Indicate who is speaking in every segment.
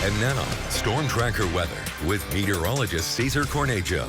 Speaker 1: And now, Storm Tracker weather with meteorologist Cesar Cornejo.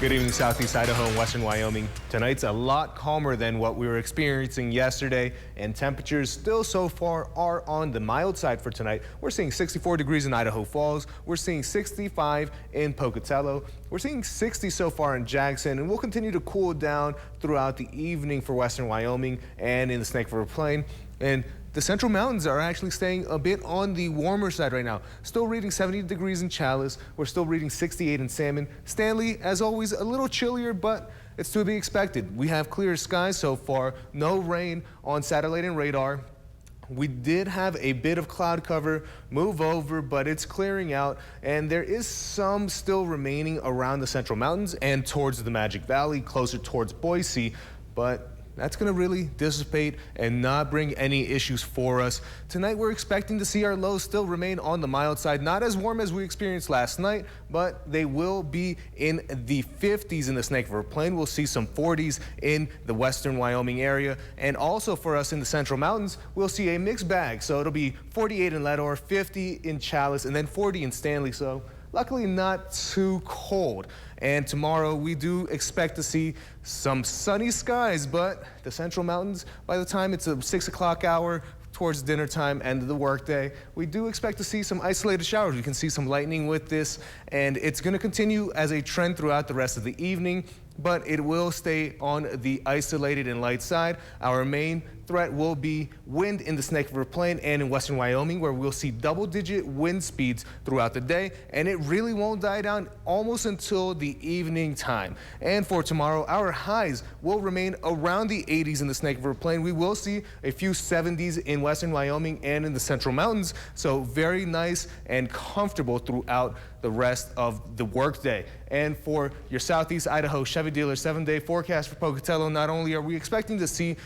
Speaker 2: Good evening, Southeast Idaho and Western Wyoming. Tonight's a lot calmer than what we were experiencing yesterday, and temperatures still so far are on the mild side for tonight. We're seeing 64 degrees in Idaho Falls. We're seeing 65 in Pocatello. We're seeing 60 so far in Jackson, and we'll continue to cool down throughout the evening for Western Wyoming and in the Snake River Plain. And the Central Mountains are actually staying a bit on the warmer side right now. Still reading 70 degrees in Chalice. We're still reading 68 in Salmon. Stanley, as always, a little chillier, but it's to be expected. We have clear skies so far. No rain on satellite and radar. We did have a bit of cloud cover move over, but it's clearing out, and there is some still remaining around the Central Mountains and towards the Magic Valley, closer towards Boise, but that's going to really dissipate and not bring any issues for us. Tonight, we're expecting to see our lows still remain on the mild side. Not as warm as we experienced last night, but they will be in the 50s in the Snake River Plain. We'll see some 40s in the Western Wyoming area. And also for us in the Central Mountains, we'll see a mixed bag. So it'll be 48 in Leadore, 50 in Chalice, and then 40 in Stanley. So luckily not too cold. And tomorrow we do expect to see some sunny skies, but the Central Mountains, by the time it's a 6 o'clock hour towards dinner time, end of the workday, we do expect to see some isolated showers. We can see some lightning with this, and it's going to continue as a trend throughout the rest of the evening, but it will stay on the isolated and light side. Our main threat will be wind in the Snake River Plain and in Western Wyoming, where we'll see double-digit wind speeds throughout the day, and it really won't die down almost until the evening time. And for tomorrow, our highs will remain around the 80s in the Snake River Plain. We will see a few 70s in Western Wyoming and in the Central Mountains, so very nice and comfortable throughout the rest of the workday. And for your Southeast Idaho Chevy dealer 7-day forecast for Pocatello, not only are we expecting to see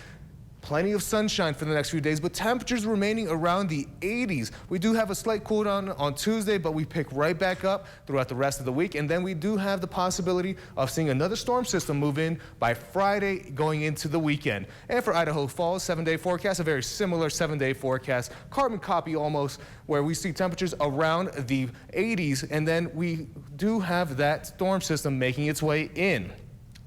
Speaker 2: plenty of sunshine for the next few days, but temperatures remaining around the 80s. We do have a slight cool down on Tuesday, but we pick right back up throughout the rest of the week. And then we do have the possibility of seeing another storm system move in by Friday going into the weekend. And for Idaho Falls, 7-day forecast, a very similar 7-day forecast, carbon copy almost, where we see temperatures around the 80s. And then we do have that storm system making its way in.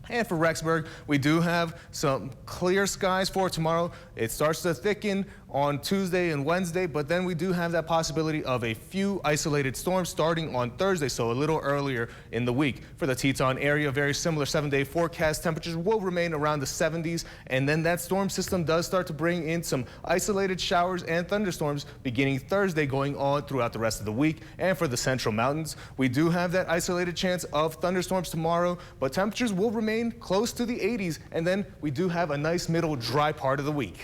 Speaker 2: And for Rexburg, we do have some clear skies for tomorrow. It starts to thicken on Tuesday and Wednesday, but then we do have that possibility of a few isolated storms starting on Thursday, so a little earlier in the week. For the Teton area, very similar 7-day forecast. Temperatures will remain around the 70s, and then that storm system does start to bring in some isolated showers and thunderstorms beginning Thursday, going on throughout the rest of the week. And for the Central Mountains, we do have that isolated chance of thunderstorms tomorrow, but temperatures will remain close to the 80s, and then we do have a nice middle dry part of the week.